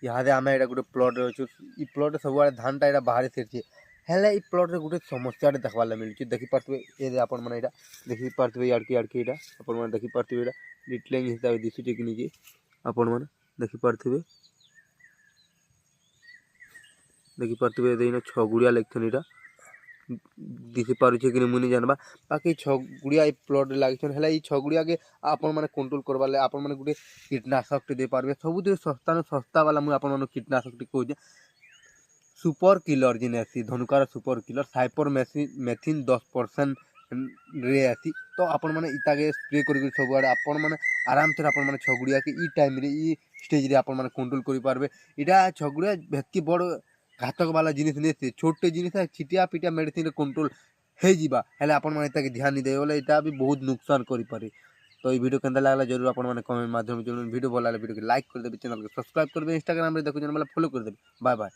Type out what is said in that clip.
इहादे आम एटा गोटे प्लट अच्छु इ प्लट सब धानटा एटा बाहर सारी हेल्ले इ प्लट गोटे समस्या देखवार मिलूँ देखिपे ये आपण मैंने यहाँ देखिपे याड़की याड़की यहाँ आपण मैंने देखिपे यहाँ डिटलिंग हिसाब से दिशुचे कि नहीं आपण मैंने देखिपे छगुड़िया लिखन यहाँ दिखी पारे कि मुझे जानवा बाकी छगुड़िया प्लट लगे है छगुड़िया के आपण मैंने कंट्रोल करवार आप गोटे कीटनाशक दे पारे सब सस्ता सस्ता वाला मुझे आप कीटनाशक कहूँ सुपर किलर जिन आसी धनुकार सुपर किलर साइपर मेथिन 10% रे आसी तो आपण मैंने इताके स्प्रे कर सब आड़े आपण मैंने आराम से आपण मैंने छगुड़िया के ई टाइम रे ई स्टेज रे आपण मैंने कंट्रोल कर पारे इटा छगुड़िया भेतकी बड़ घातक वाला जिनिस नहीं छोटे जिनिस छिटिया पिटिया मेडिसिन कंट्रोल हो आपण मैंने ध्यान नहीं दे बोले यहाँ भी बहुत नुकसान करें तो ये वीडियो केंदा लागला जरूर आपण मैंने कमेंट माध्यम वीडियो भल लगे वीडियो को लाइक कर देबे चैनल को सब्सक्राइब कर देबे इंस्टाग्राम रे देखो जन फॉलो कर देबे बाय बाय।